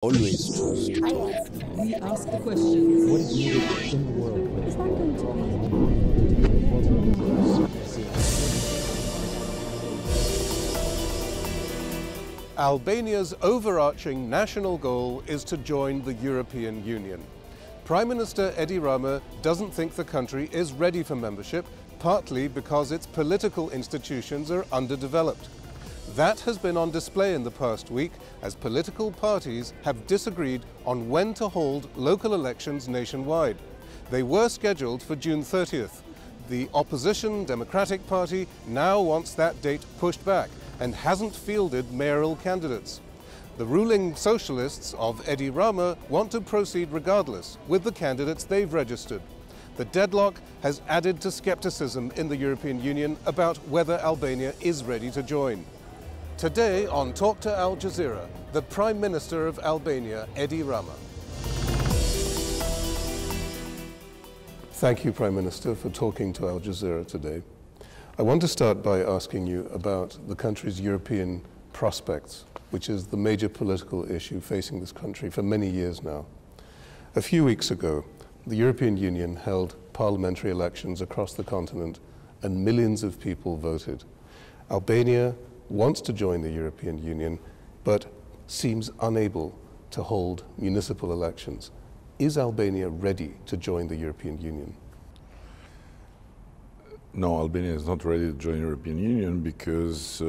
Always trust. We ask the questions. What is needed in the world? Is that going to be? Albania's overarching national goal is to join the European Union. Prime Minister Edi Rama doesn't think the country is ready for membership, partly because its political institutions are underdeveloped. That has been on display in the past week as political parties have disagreed on when to hold local elections nationwide. They were scheduled for June 30th. The opposition Democratic Party now wants that date pushed back and hasn't fielded mayoral candidates. The ruling socialists of Edi Rama want to proceed regardless with the candidates they've registered. The deadlock has added to skepticism in the European Union about whether Albania is ready to join. Today on Talk to Al Jazeera, the Prime Minister of Albania, Edi Rama. Thank you, Prime Minister, for talking to Al Jazeera today. I want to start by asking you about the country's European prospects, which is the major political issue facing this country for many years now. A few weeks ago, the European Union held parliamentary elections across the continent and millions of people voted. Albania wants to join the European Union, but seems unable to hold municipal elections. Is Albania ready to join the European Union? No, Albania is not ready to join the European Union because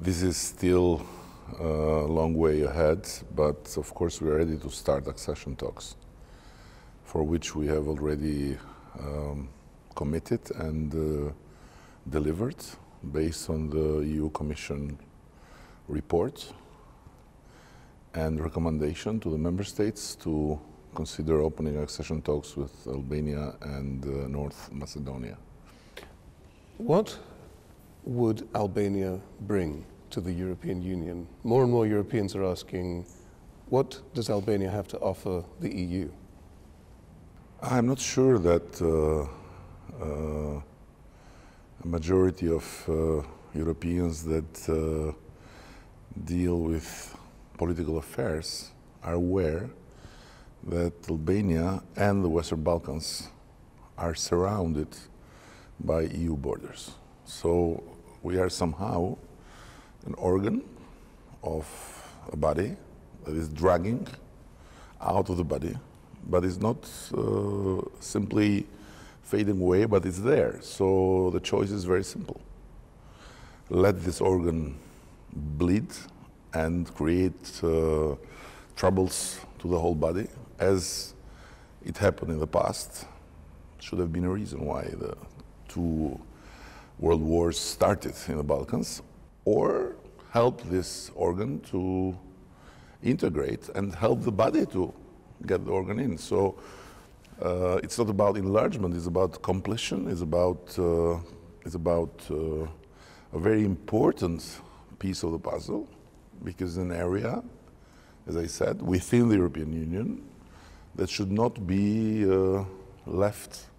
this is still a long way ahead, but of course we are ready to start accession talks, for which we have already committed and delivered based on the EU Commission report and recommendation to the member states to consider opening accession talks with Albania and North Macedonia. What would Albania bring to the European Union? More and more Europeans are asking, what does Albania have to offer the EU? I'm not sure that a majority of Europeans that deal with political affairs are aware that Albania and the Western Balkans are surrounded by EU borders. So we are somehow an organ of a body that is dragging out of the body, but is not simply fading away, but it's there. So the choice is very simple. Let this organ bleed and create troubles to the whole body, as it happened in the past. Should have been a reason why the two world wars started in the Balkans, or help this organ to integrate and help the body to get the organ in. So it's not about enlargement, it's about completion, it's about a very important piece of the puzzle, because an area, as I said, within the European Union that should not be left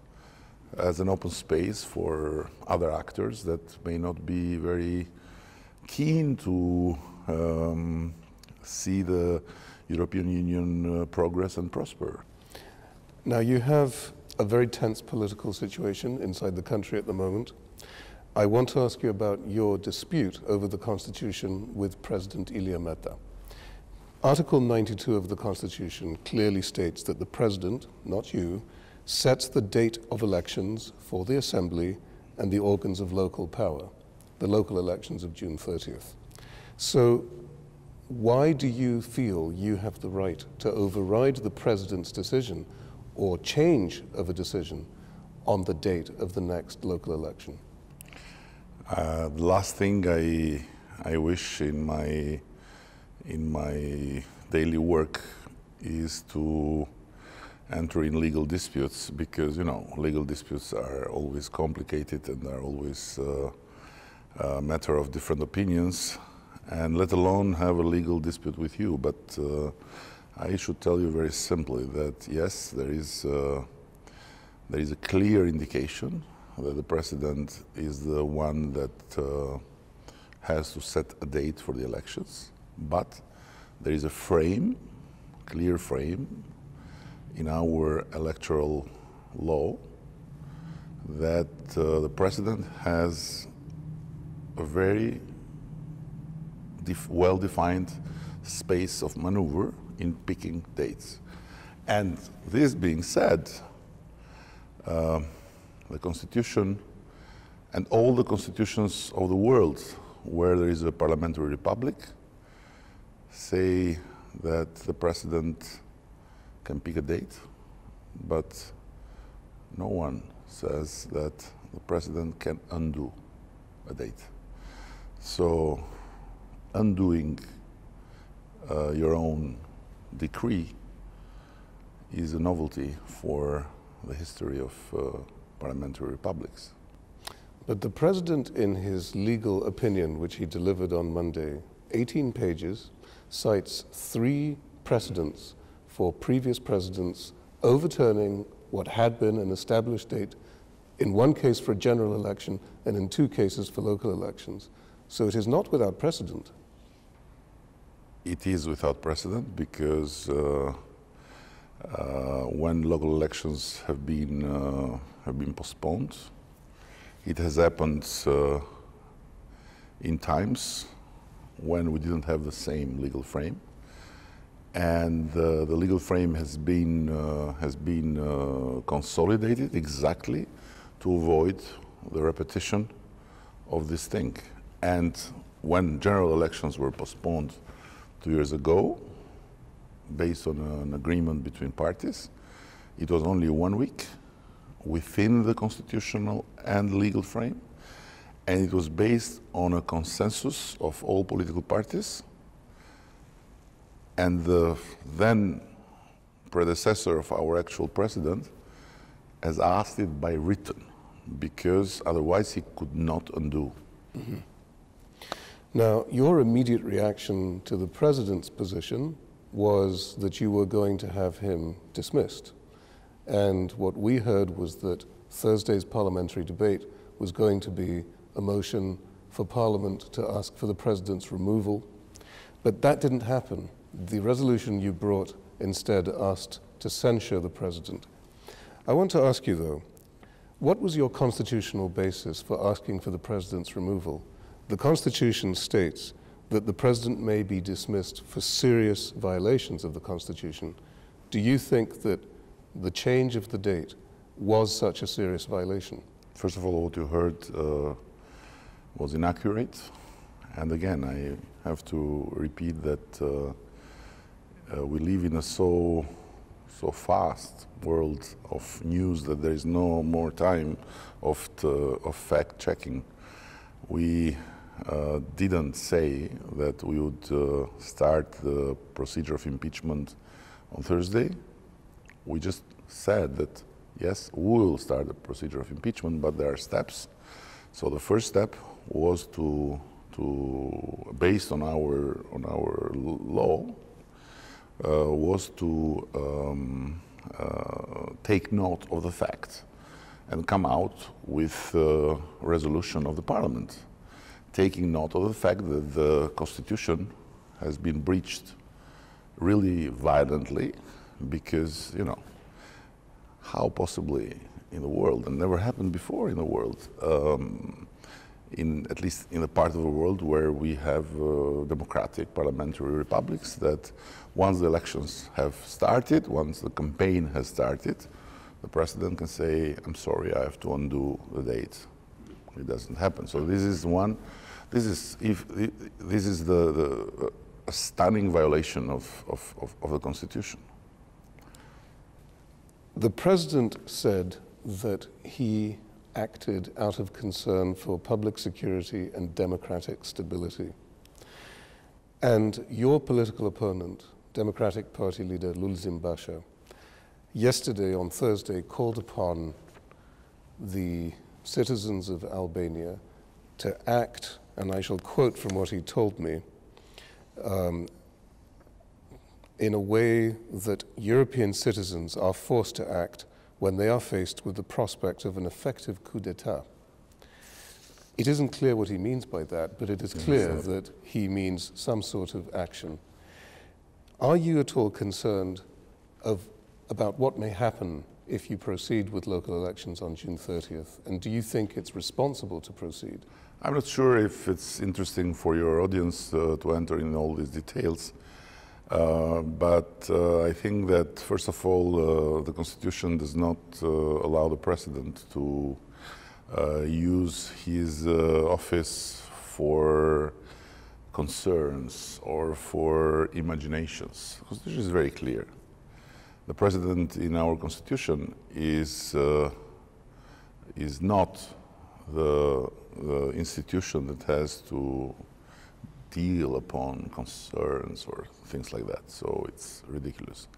as an open space for other actors that may not be very keen to see the European Union progress and prosper. Now, you have a very tense political situation inside the country at the moment. I want to ask you about your dispute over the Constitution with President Ilia Meta. Article 92 of the Constitution clearly states that the President, not you, sets the date of elections for the Assembly and the organs of local power, the local elections of June 30th. So why do you feel you have the right to override the President's decision or change of a decision on the date of the next local election? The last thing I wish in my daily work is to enter in legal disputes, because, you know, legal disputes are always complicated and are always a matter of different opinions, and let alone have a legal dispute with you. But I should tell you very simply that yes, there is a clear indication that the President is the one that has to set a date for the elections, but there is a frame, clear frame, in our electoral law that the president has a very well-defined space of maneuver in picking dates. And this being said, the Constitution and all the constitutions of the world where there is a parliamentary republic say that the president can pick a date, but no one says that the president can undo a date. So undoing your own decree is a novelty for the history of parliamentary republics. But the president, in his legal opinion, which he delivered on Monday, 18 pages, cites 3 precedents for previous presidents overturning what had been an established date, in one case for a general election and in 2 cases for local elections. So it is not without precedent. It is without precedent because when local elections have been postponed, it has happened in times when we didn't have the same legal frame, and the legal frame has been consolidated exactly to avoid the repetition of this thing. And when general elections were postponed 2 years ago, based on an agreement between parties, it was only 1 week within the constitutional and legal frame, and it was based on a consensus of all political parties. And the then predecessor of our actual president has asked it by written, because otherwise he could not undo. Mm-hmm. Now, your immediate reaction to the president's position was that you were going to have him dismissed. And what we heard was that Thursday's parliamentary debate was going to be a motion for Parliament to ask for the president's removal. But that didn't happen. The resolution you brought instead asked to censure the president. I want to ask you, though, what was your constitutional basis for asking for the president's removal? The Constitution states that the president may be dismissed for serious violations of the Constitution. Do you think that the change of the date was such a serious violation? First of all, what you heard was inaccurate. And again, I have to repeat that we live in a so fast world of news that there is no more time of fact-checking. We didn't say that we would start the procedure of impeachment on Thursday. We just said that, yes, we will start the procedure of impeachment, but there are steps. So the first step was to based on our law, was to take note of the fact and come out with a resolution of the Parliament, taking note of the fact that the Constitution has been breached really violently, because, you know, how possibly in the world, and never happened before in the world, at least in the part of the world where we have democratic parliamentary republics, that once the elections have started, once the campaign has started, the president can say, I'm sorry, I have to undo the date. It doesn't happen. So this is one, this is a stunning violation of the Constitution. The president said that he acted out of concern for public security and democratic stability. And your political opponent, Democratic Party leader Lulzim Basha, yesterday on Thursday called upon the citizens of Albania to act, and I shall quote from what he told me, in a way that European citizens are forced to act when they are faced with the prospect of an effective coup d'etat. It isn't clear what he means by that, but it is clear that he means some sort of action. Are you at all concerned about what may happen if you proceed with local elections on June 30th? And do you think it's responsible to proceed? I'm not sure if it's interesting for your audience to enter in all these details. But I think that, first of all, the Constitution does not allow the President to use his office for concerns or for imaginations. The Constitution is very clear. The President in our Constitution is not the institution that has to deal upon concerns or things like that, so it's ridiculous.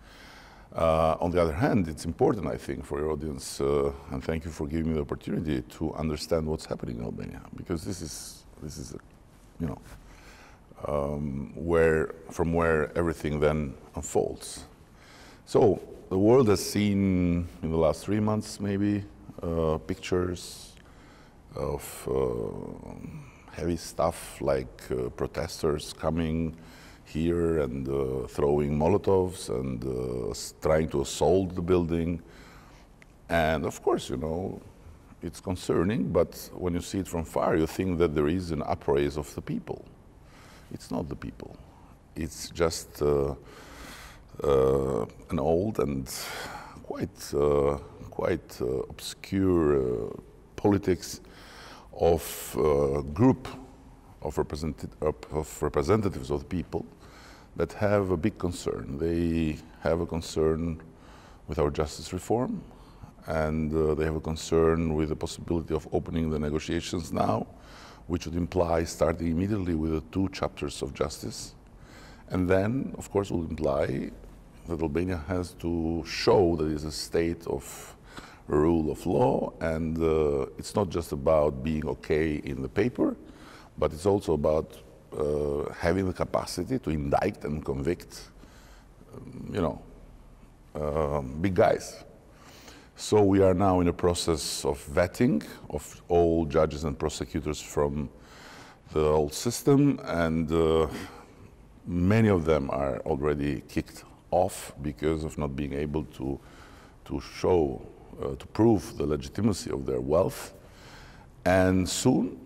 On the other hand, it's important, I think, for your audience, and thank you for giving me the opportunity to understand what's happening in Albania, because this is you know, from where everything then unfolds. So the world has seen in the last 3 months, maybe, pictures of heavy stuff like protesters coming here and throwing Molotovs and trying to assault the building. And of course, you know, it's concerning, but when you see it from far, you think that there is an upraise of the people. It's not the people. It's just an old and quite obscure politics of a group of representatives of the people that have a big concern. They have a concern with our justice reform, and they have a concern with the possibility of opening the negotiations now, which would imply starting immediately with the 2 chapters of justice. And then, of course, will imply that Albania has to show that it is a state of rule of law, and it's not just about being okay in the paper, but it's also about having the capacity to indict and convict, you know, big guys. So we are now in a process of vetting of all judges and prosecutors from the old system, and many of them are already kicked off because of not being able to show, to prove the legitimacy of their wealth. And soon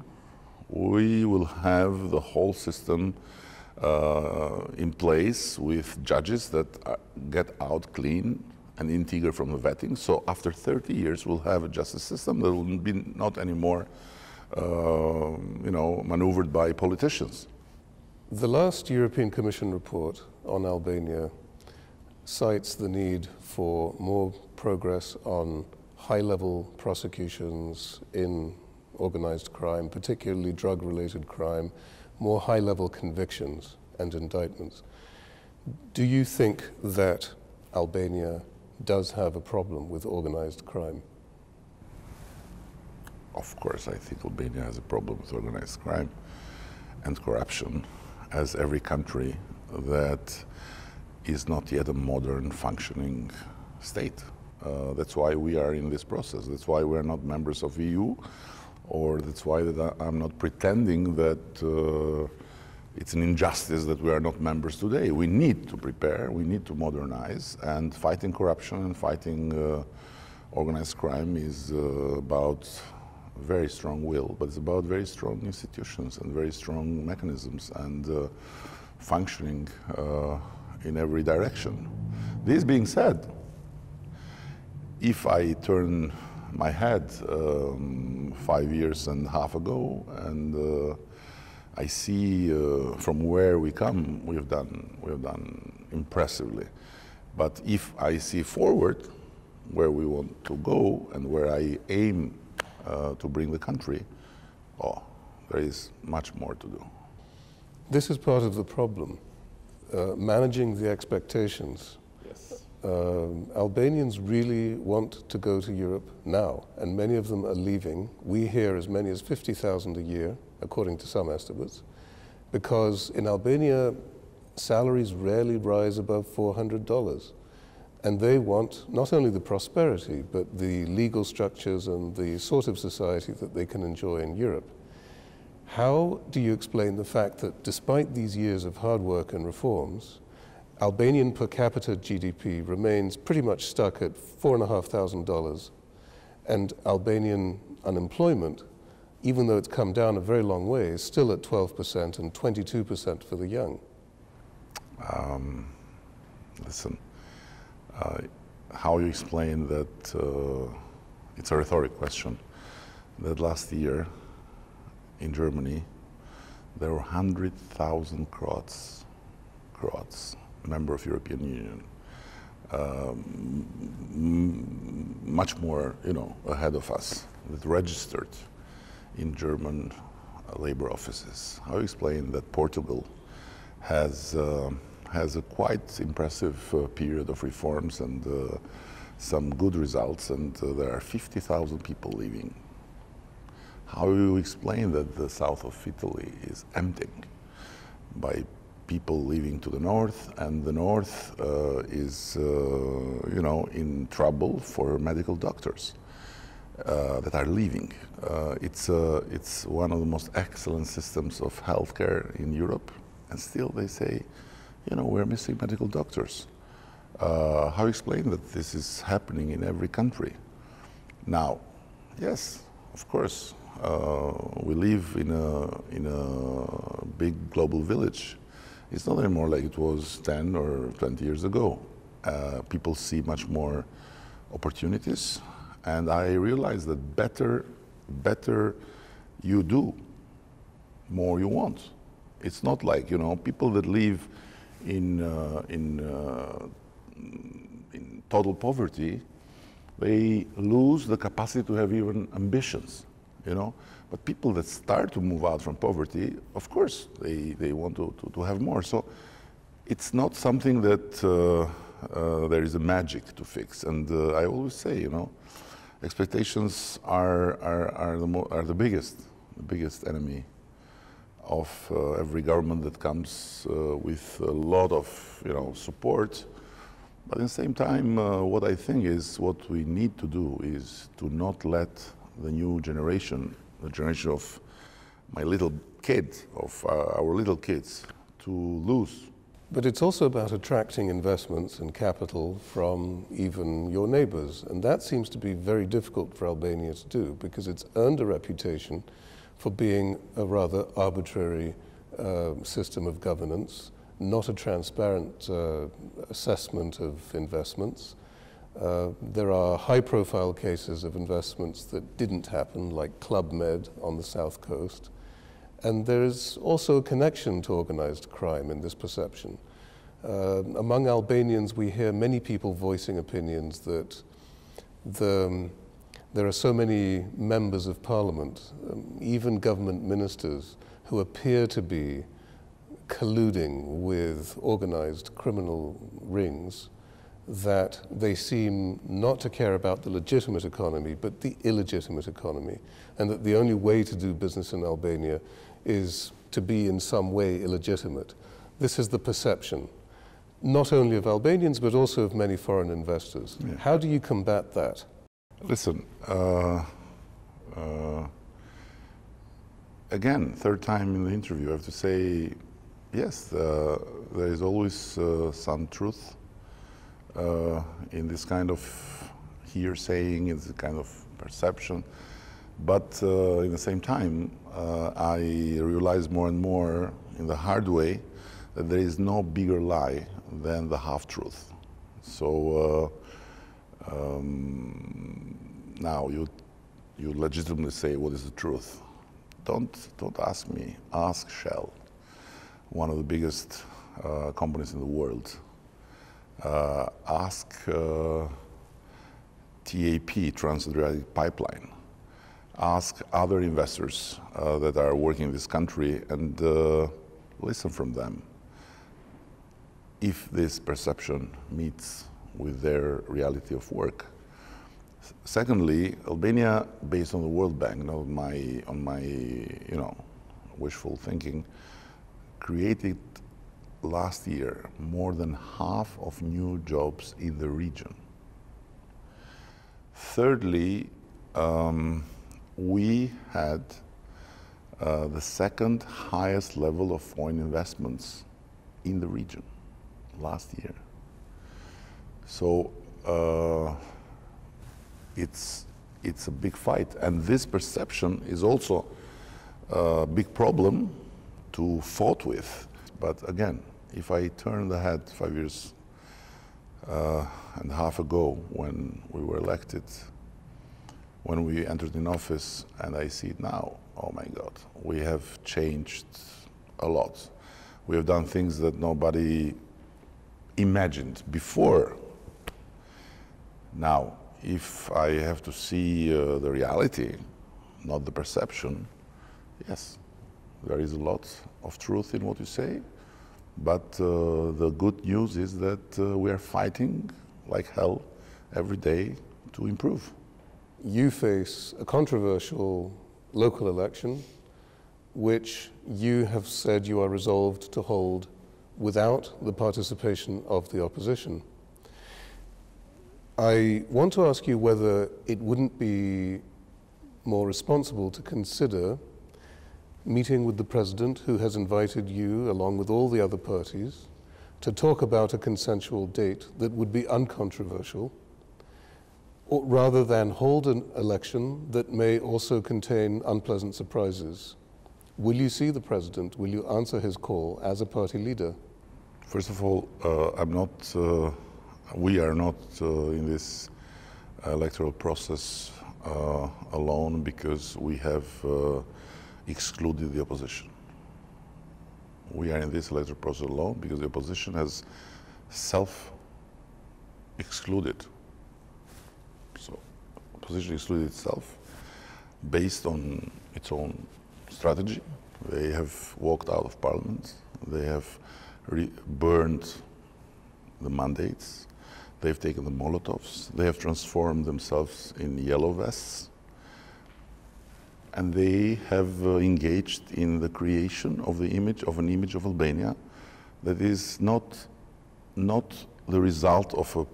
we will have the whole system in place with judges that get out clean and integer from the vetting. So after 30 years, we'll have a justice system that will be not anymore, you know, maneuvered by politicians. The last European Commission report on Albania cites the need for more progress on high-level prosecutions in organized crime, particularly drug-related crime, more high-level convictions and indictments. Do you think that Albania does have a problem with organized crime? Of course, I think Albania has a problem with organized crime and corruption, as every country that is not yet a modern, functioning state. That's why we are in this process. That's why we're not members of EU, or that's why that I'm not pretending that it's an injustice that we are not members today. We need to prepare, we need to modernize, and fighting corruption and fighting organized crime is about very strong will, but it's about very strong institutions and very strong mechanisms and functioning in every direction. This being said, if I turn my head 5.5 years ago and I see from where we come, we have done impressively. But if I see forward where we want to go and where I aim to bring the country, oh, there is much more to do. This is part of the problem, managing the expectations. Yes. Albanians really want to go to Europe now, and many of them are leaving. We hear as many as 50,000 a year, according to some estimates, because in Albania, salaries rarely rise above $400. And they want not only the prosperity, but the legal structures and the sort of society that they can enjoy in Europe. How do you explain the fact that despite these years of hard work and reforms, Albanian per capita GDP remains pretty much stuck at $4,500, and Albanian unemployment, even though it's come down a very long way, is still at 12% and 22% for the young. Listen, how you explain that, it's a rhetoric question, that last year in Germany there were 100,000 Croats, member of European Union, much more, ahead of us, that registered in German labor offices. How you explain that Portugal has a quite impressive period of reforms and some good results, and there are 50,000 people leaving? How do you explain that the south of Italy is emptying by people leaving to the north, and the north is, in trouble for medical doctors that are leaving? It's one of the most excellent systems of healthcare in Europe, and still they say, we're missing medical doctors. How do you explain that this is happening in every country? Now, yes, of course, we live in a big global village. It's not anymore like it was 10 or 20 years ago. People see much more opportunities, and I realize that better you do, more you want. It's not like, people that live in total poverty, they lose the capacity to have even ambitions, But people that start to move out from poverty, of course, they want to have more. So it's not something that there is a magic to fix. And I always say, expectations are the biggest enemy of every government that comes with a lot of support. But at the same time, what I think is what we need to do is to not let the new generation, the generation of my little kid, of our little kids, to lose. But it's also about attracting investments and capital from even your neighbors. And that seems to be very difficult for Albania to do, because it's earned a reputation for being a rather arbitrary system of governance, not a transparent assessment of investments. There are high-profile cases of investments that didn't happen, like Club Med on the south coast. And there is also a connection to organized crime in this perception. Among Albanians, we hear many people voicing opinions that there are so many members of parliament, even government ministers, who appear to be colluding with organized criminal rings, that they seem not to care about the legitimate economy, but the illegitimate economy, and that the only way to do business in Albania is to be in some way illegitimate. This is the perception, not only of Albanians, but also of many foreign investors. Yeah. How do you combat that? Listen, again, third time in the interview, I have to say, yes, there is always some truth in this kind of hearsaying, in this kind of perception. But in the same time, I realize more and more in the hard way that there is no bigger lie than the half-truth. So now you legitimately say, what is the truth? Don't ask me, ask Shell, one of the biggest companies in the world. Ask TAP, Trans-Adriatic Pipeline. Ask other investors that are working in this country, and listen from them if this perception meets with their reality of work. Secondly, Albania, based on the World Bank, not on my wishful thinking, created last year more than half of new jobs in the region. Thirdly, we had the second highest level of foreign investments in the region. last year. So it's a big fight, and this perception is also a big problem to fight with. But again, if I turn the head 5 years and a half ago when we were elected, when we entered in office, and I see it now, oh my God, we have changed a lot. We have done things that nobody imagined before. Now, if I have to see the reality, not the perception, yes, there is a lot of truth in what you say, but the good news is that we are fighting like hell every day to improve. You face a controversial local election, which you have said you are resolved to hold without the participation of the opposition. I want to ask you whether it wouldn't be more responsible to consider meeting with the president, who has invited you, along with all the other parties, to talk about a consensual date that would be uncontroversial, or rather than hold an election that may also contain unpleasant surprises. Will you see the president? Will you answer his call as a party leader? First of all, we are not in this electoral process alone, because we have excluded the opposition. We are in this electoral process alone because the opposition has self-excluded. So, opposition excluded itself based on its own strategy. They have walked out of parliament. They have burned the mandates. They've taken the Molotovs. They have transformed themselves in yellow vests. And they have engaged in the creation of an image of Albania that is not the result of a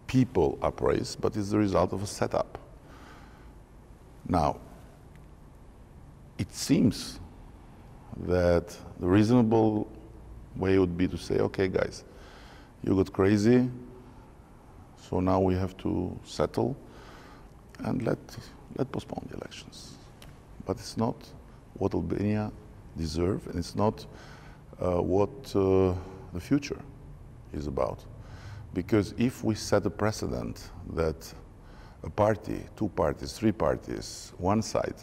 people upraise, but is the result of a setup. Now, it seems that the reasonable way would be to say, okay, guys, you got crazy, so now we have to settle and let postpone the elections. But it's not what Albania deserves, and it's not what the future is about. Because if we set a precedent that a party, two parties, three parties, one side,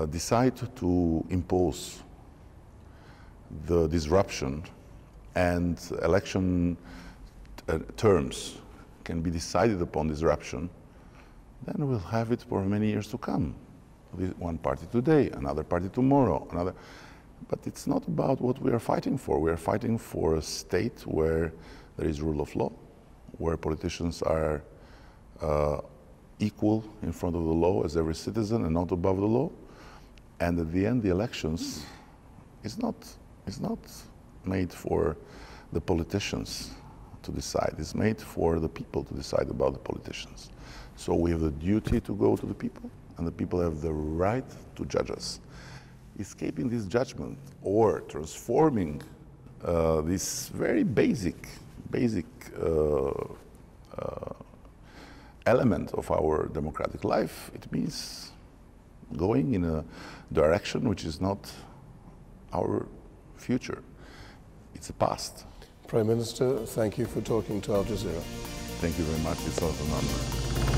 decide to impose the disruption, and election terms can be decided upon disruption, then we'll have it for many years to come. One party today, another party tomorrow, another. But it's not about what we are fighting for. We are fighting for a state where there is rule of law, where politicians are equal in front of the law as every citizen and not above the law. And at the end, the elections is not made for the politicians to decide. It's made for the people to decide about the politicians. So we have the duty to go to the people, and the people have the right to judge us. Escaping this judgment or transforming this very basic element of our democratic life, it means going in a direction which is not our future. It's the past. Prime Minister, thank you for talking to Al Jazeera. Thank you very much. It's also an honor.